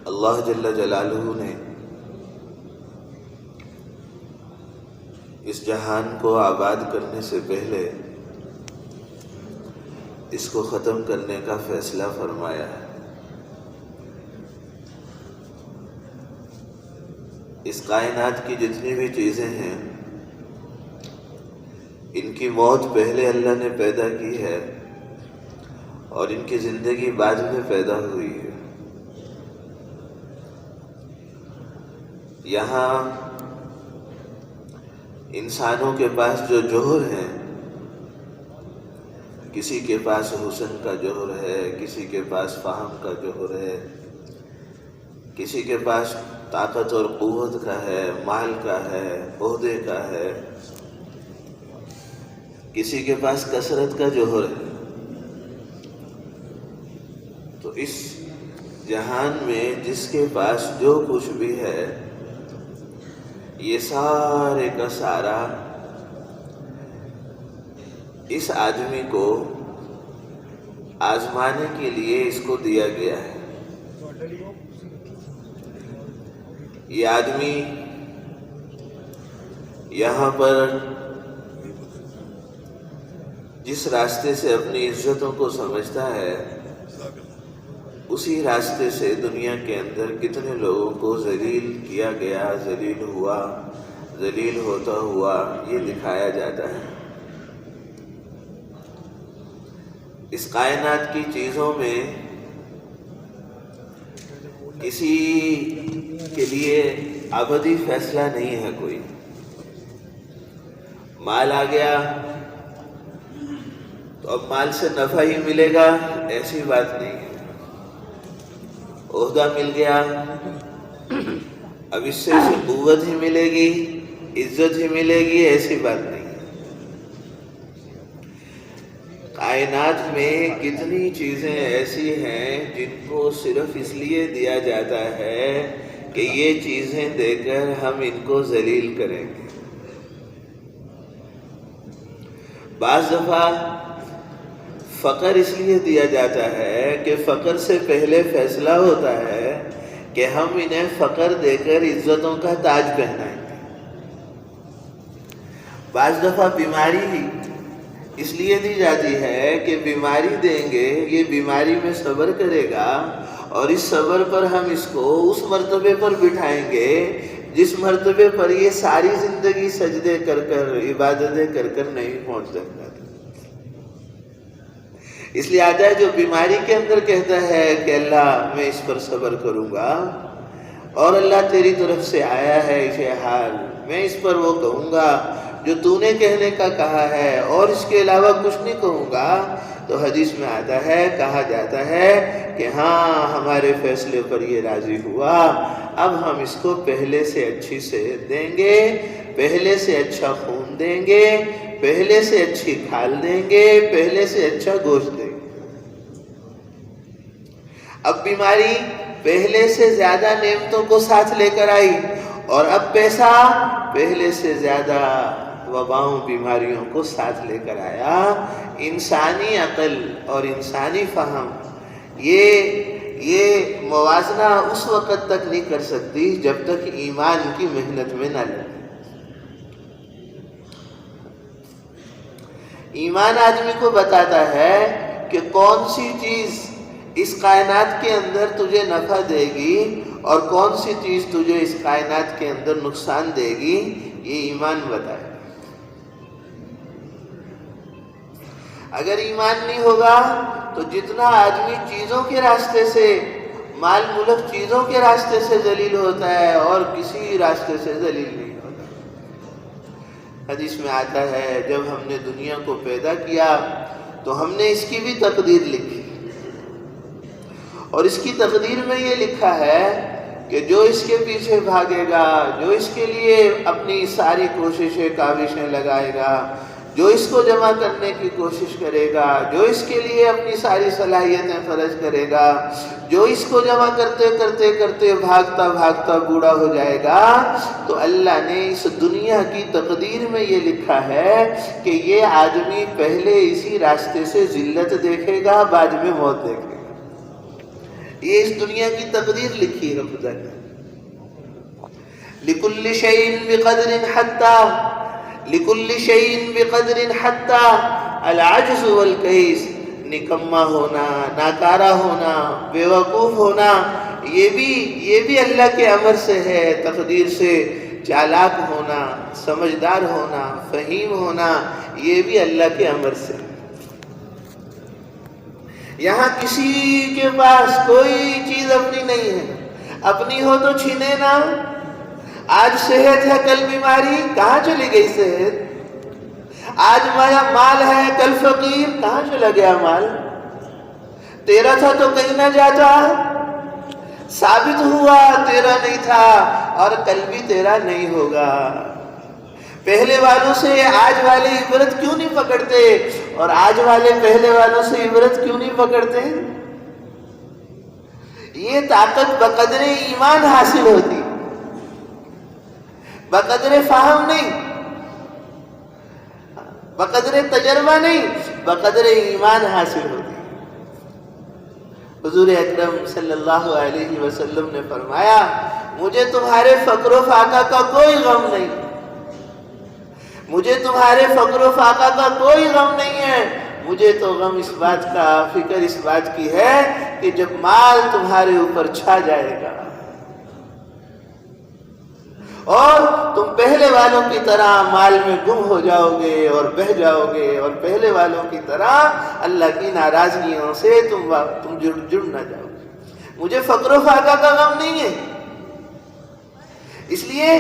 اللہ جل جلالہ نے اس جہان کو آباد کرنے سے پہلے اس کو ختم کرنے کا فیصلہ فرمایا ہے۔ اس کائنات کی جتنی بھی چیزیں ہیں ان کی موت پہلے اللہ نے پیدا کی ہے اور ان کی زندگی بعد میں پیدا ہوئی ہے۔ یہاں انسانوں کے پاس جو جوہر ہیں، کسی کے پاس حسن کا جوہر ہے، کسی کے پاس فہم کا جوہر ہے، کسی کے پاس طاقت اور قوت کا ہے، مال کا ہے، عہدے کا ہے، کسی کے پاس کثرت کا جوہر ہے۔ تو اس جہان میں جس کے پاس جو کچھ بھی ہے، یہ سارے کا سارا اس آدمی کو آزمانے کے لیے اس کو دیا گیا ہے۔ یہ آدمی یہاں پر جس راستے سے اپنی عزتوں کو سمجھتا ہے، اسی راستے سے دنیا کے اندر کتنے لوگوں کو ذلیل کیا گیا، ذلیل ہوا، ذلیل ہوتا ہوا یہ دکھایا جاتا ہے۔ اس کائنات کی چیزوں میں کسی کے لیے ابدی فیصلہ نہیں ہے کوئی۔ مال آ گیا تو اب مال سے نفع ہی ملے گا، ایسی بات نہیں ہے۔ عہدہ مل گیا اب اس سے قوت ہی ملے گی، عزت ہی ملے گی، ایسی بات نہیں ہے۔ کائنات میں کتنی چیزیں ایسی ہیں جن کو صرف اس لیے دیا جاتا ہے کہ یہ چیزیں دے کر ہم ان کو ذلیل کریں گے۔ بعض دفعہ فقر اس لیے دیا جاتا ہے کہ فقر سے پہلے فیصلہ ہوتا ہے کہ ہم انہیں فقر دے کر عزتوں کا تاج پہنائیں گے۔ بعض دفعہ بیماری ہی اس لیے دی جاتی ہے کہ بیماری دیں گے، یہ بیماری میں صبر کرے گا اور اس صبر پر ہم اس کو اس مرتبے پر بٹھائیں گے جس مرتبے پر یہ ساری زندگی سجدے کر کر، عبادتیں کر کر نہیں پہنچ سکتا۔ اس لیے آتا ہے جو بیماری کے اندر کہتا ہے کہ اللہ میں اس پر صبر کروں گا اور اللہ تیری طرف سے آیا ہے اسے حال، میں اس پر وہ کہوں گا جو تو نے کہنے کا کہا ہے اور اس کے علاوہ کچھ نہیں کہوں گا، تو حدیث میں آتا ہے، کہا جاتا ہے کہ ہاں ہمارے فیصلے پر یہ راضی ہوا، اب ہم اس کو پہلے سے اچھی صحت دیں گے، پہلے سے اچھا خون دیں گے، پہلے سے اچھی کھال دیں گے، پہلے سے اچھا گوشت دیں گے۔ اب بیماری پہلے سے زیادہ نعمتوں کو ساتھ لے کر آئی اور اب پیسہ پہلے سے زیادہ وباؤں بیماریوں کو ساتھ لے کر آیا۔ انسانی عقل اور انسانی فہم یہ موازنہ اس وقت تک نہیں کر سکتی جب تک ایمان کی محنت میں نہ لگے۔ ایمان آدمی کو بتاتا ہے کہ کون سی چیز اس کائنات کے اندر تجھے نفع دے گی اور کون سی چیز تجھے اس کائنات کے اندر نقصان دے گی، یہ ایمان بتائے۔ اگر ایمان نہیں ہوگا تو جتنا آدمی چیزوں کے راستے سے، مال ملک چیزوں کے راستے سے ذلیل ہوتا ہے اور کسی راستے سے ذلیل نہیں ہوتا۔ حدیث میں آتا ہے جب ہم نے دنیا کو پیدا کیا تو ہم نے اس کی بھی تقدیر لکھی اور اس کی تقدیر میں یہ لکھا ہے کہ جو اس کے پیچھے بھاگے گا، جو اس کے لیے اپنی ساری کوششیں کاوشیں لگائے گا، جو اس کو جمع کرنے کی کوشش کرے گا، جو اس کے لیے اپنی ساری صلاحیتیں خرچ کرے گا، جو اس کو جمع کرتے کرتے کرتے بھاگتا بھاگتا بوڑھا ہو جائے گا، تو اللہ نے اس دنیا کی تقدیر میں یہ لکھا ہے کہ یہ آدمی پہلے اسی راستے سے ذلت دیکھے گا، بعد میں موت دیکھے گا۔ یہ اس دنیا کی تقدیر لکھی ہے خدا نے. لِكُلِّ شَيْءٍ بِقَدْرٍ حَتَّى لِكُلِّ شَيْءٍ بِقَدْرٍ حَتَّى الْعَجْزُ وَالْكَيْسُ. نکما ہونا، ناکارہ ہونا، بے وقوف ہونا، یہ بھی اللہ کے امر سے ہے، تقدیر سے. چالاک ہونا، سمجھدار ہونا، فہیم ہونا، یہ بھی اللہ کے امر سے. یہاں کسی کے پاس کوئی چیز اپنی نہیں ہے. اپنی ہو تو چھینے نہ. آج صحت ہے، کل بیماری، کہاں چلی گئی صحت؟ آج مال ہے، کل فقیر، کہاں چلا گیا مال؟ تیرا تھا تو کہیں نہ جاتا، ثابت ہوا تیرا نہیں تھا، اور کل بھی تیرا نہیں ہوگا. پہلے والوں سے آج والے عبرت کیوں نہیں پکڑتے، اور آج والے پہلے والوں سے عبرت کیوں نہیں پکڑتے؟ یہ طاقت بقدر ایمان حاصل ہوتی، بقدر فہم نہیں، بقدر تجربہ نہیں، بقدر ایمان حاصل ہوتی. حضور اکرم صلی اللہ علیہ وسلم نے فرمایا مجھے تمہارے فقر و فاقہ کا کوئی غم نہیں، مجھے تمہارے فقر و فاقہ کا کوئی غم نہیں ہے. مجھے تو غم اس بات کا، فکر اس بات کی ہے کہ جب مال تمہارے اوپر چھا جائے گا اور تم پہلے والوں کی طرح مال میں گم ہو جاؤ گے اور بہہ جاؤ گے، اور پہلے والوں کی طرح اللہ کی ناراضگیوں سے تم جڑ نہ جاؤ گے. مجھے فقر و فاقہ کا غم نہیں ہے. اس لیے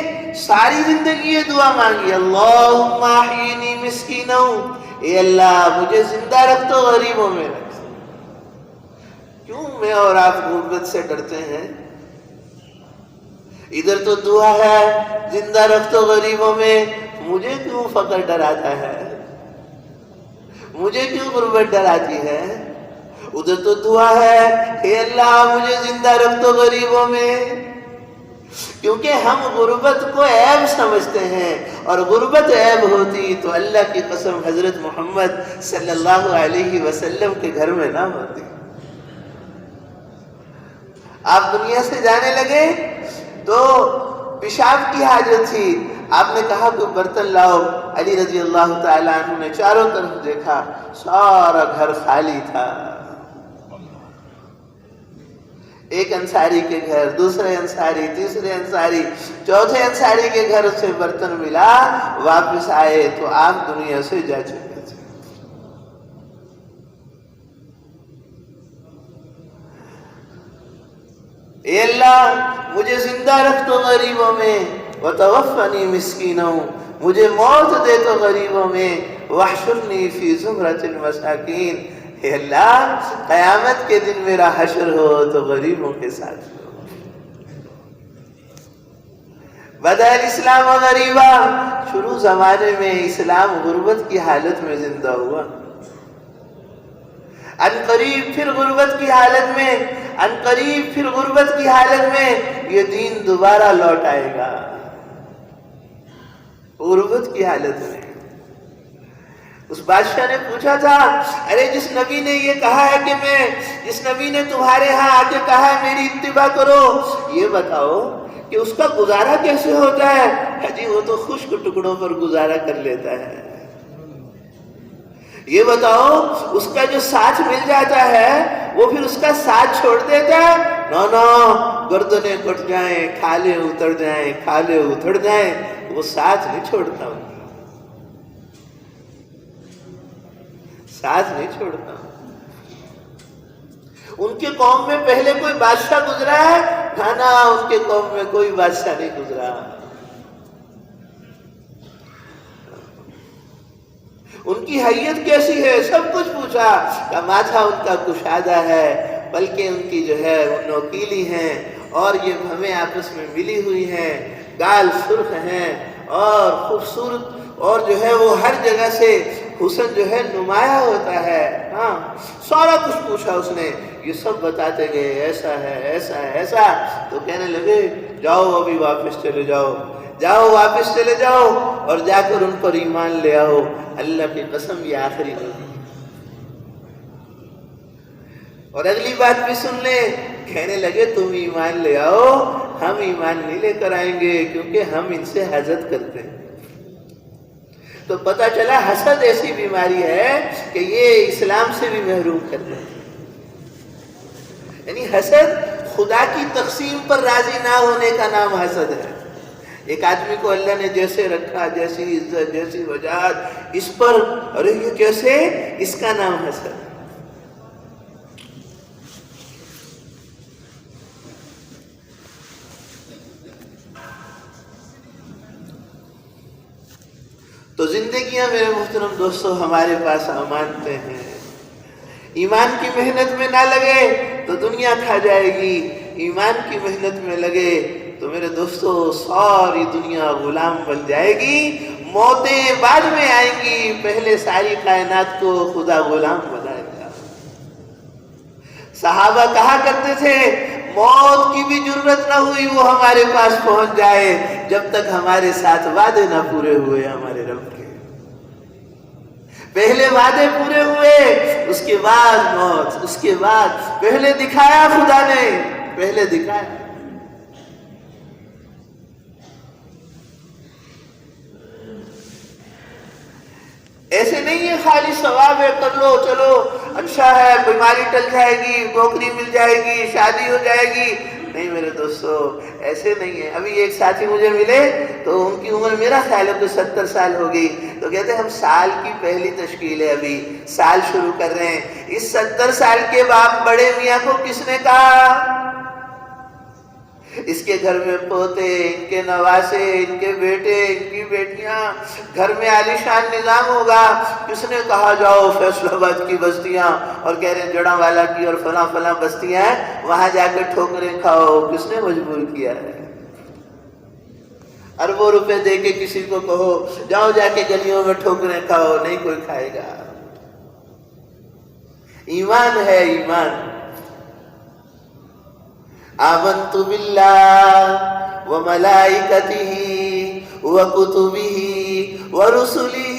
ساری زندگی یہ دعا مانگی، اللہم احیینی مسکینا، اے اللہ مجھے زندہ رکھ تو غریبوں میں رکھ. کیوں میں اور آپ غربت سے ڈرتے ہیں؟ ادھر تو دعا ہے زندہ رکھ تو غریبوں میں، مجھے کیوں فقر ڈراتا ہے؟ مجھے کیوں غربت ڈراتی ہے؟ ادھر تو دعا ہے اے اللہ مجھے زندہ رکھ تو غریبوں میں. کیونکہ ہم غربت کو عیب سمجھتے ہیں، اور غربت عیب ہوتی تو اللہ کی قسم حضرت محمد صلی اللہ علیہ وسلم کے گھر میں نہ ہوتی. آپ دنیا سے جانے لگے تو پیشاب کی حاجت تھی، آپ نے کہا کوئی برتن لاؤ. علی رضی اللہ تعالیٰ عنہ نے چاروں طرف دیکھا، سارا گھر خالی تھا. ایک انصاری کے گھر، دوسرے انصاری، تیسرے انصاری، چوتھے انصاری کے گھر سے برتن ملا. واپس آئے تو آپ دنیا سے جا چکے تھے. اے اللہ مجھے زندہ رکھ تو غریبوں میں، وتوفنی مسکینا، مجھے موت دے تو غریبوں میں، واحشرنی فی زمرۃ المساکین. اے اللہ قیامت کے دن میرا حشر ہو تو غریبوں کے ساتھ ہو. بدأ الاسلام غریبا، شروع زمانے میں اسلام غربت کی حالت میں زندہ ہوا. ان قریب پھر غربت کی حالت میں، ان قریب پھر غربت کی حالت میں یہ دین دوبارہ لوٹ آئے گا. غربت کی حالت میں اس بادشاہ نے پوچھا تھا ارے جس نبی نے یہ کہا ہے کہ جس نبی نے تمہارے ہاں آ کے کہا ہے میری اتباع کرو، یہ بتاؤ کہ اس کا گزارا کیسے ہوتا ہے؟ جی وہ تو خشک ٹکڑوں پر گزارا کر لیتا ہے. یہ بتاؤ اس کا جو ساتھ مل جاتا ہے وہ پھر اس کا ساتھ چھوڑ دیتا ہے؟ نو گردنیں کٹ جائیں، کھالے اتر جائیں، کھالے اتر جائیں، وہ ساتھ نہیں چھوڑتا ہوں، ساتھ نہیں چھوڑتا ہوں. ان کے قوم میں پہلے کوئی بادشاہ گزرا ہے؟ نا ان کے قوم میں کوئی بادشاہ نہیں گزرا. ان کی حیت کیسی ہے سب کچھ پوچھا. کہ ماتھا ان کا کشادہ ہے، بلکہ ان کی جو ہے وہ نوکیلی ہیں، اور یہ ہمیں آپس میں ملی ہوئی ہیں، گال سرخ ہیں اور خوبصورت، اور جو ہے وہ ہر جگہ سے حسن جو ہے نمایاں ہوتا ہے. ہاں سارا کچھ پوچھا اس نے، یہ سب بتاتے گئے ایسا ہے ایسا ہے ایسا. تو کہنے لگے جاؤ ابھی واپس چلے جاؤ، جاؤ واپس چلے جاؤ اور جا کر ان پر ایمان لے آؤ. اللہ کی قسم یہ آخری نہیں. اور اگلی بات بھی سن لیں، کہنے لگے تم ایمان لے آؤ، ہم ایمان نہیں لے کر آئیں گے کیونکہ ہم ان سے حسد کرتے ہیں۔ تو پتہ چلا حسد ایسی بیماری ہے کہ یہ اسلام سے بھی محروم کر دیتی ہے۔ یعنی حسد خدا کی تقسیم پر راضی نہ ہونے کا نام حسد ہے۔ ایک آدمی کو اللہ نے جیسے رکھا، جیسی عزت، جیسی وجاہت، اس پر ارے یہ کیسے، اس کا نام حسد ہے۔ تو زندگیاں میرے محترم دوستو ہمارے پاس امانتیں ہیں۔ ایمان کی محنت میں نہ لگے تو دنیا کھا جائے گی، ایمان کی محنت میں لگے تو میرے دوستو ساری دنیا غلام بن جائے گی۔ موتیں بعد میں آئیں گی، پہلے ساری کائنات کو خدا غلام بنائے گا۔ صحابہ کہا کرتے تھے موت کی بھی ضرورت نہ ہوئی وہ ہمارے پاس پہنچ جائے جب تک ہمارے ساتھ وعدے نہ پورے ہوئے ہمارے رب کے۔ پہلے وعدے پورے ہوئے، اس کے بعد موت، اس کے بعد پہلے دکھایا خدا نے، پہلے دکھایا۔ ایسے نہیں ہے خالی ثواب ہے کر لو چلو اچھا ہے، بیماری ٹل جائے گی، نوکری مل جائے گی، شادی ہو جائے گی۔ نہیں میرے دوستو ایسے نہیں ہے۔ ابھی ایک ساتھی مجھے ملے تو ان کی عمر میرا خیال ہے تو 70 سال ہو گئی، تو کہتے ہیں ہم سال کی پہلی تشکیل ہے، ابھی سال شروع کر رہے ہیں۔ اس 70 سال کے باپ بڑے میاں کو کس نے کہا اس کے گھر میں پوتے، ان کے نواسے، ان کے بیٹے، ان کی بیٹیاں، گھر میں عالیشان نظام ہوگا، کس نے کہا جاؤ فیصل آباد کی بستیاں اور کہہ رہے جڑاں والا کی اور فلاں فلاں بستیاں ہیں وہاں جا کے ٹھوکریں کھاؤ، کس نے مجبور کیا ہے؟ اربوں روپے دے کے کسی کو کہو جاؤ جا کے گلیوں میں ٹھوکریں کھاؤ، نہیں کوئی کھائے گا۔ ایمان ہے ایمان۔ آمنت باللہ وملائکتہ وکتبہ ورسلہ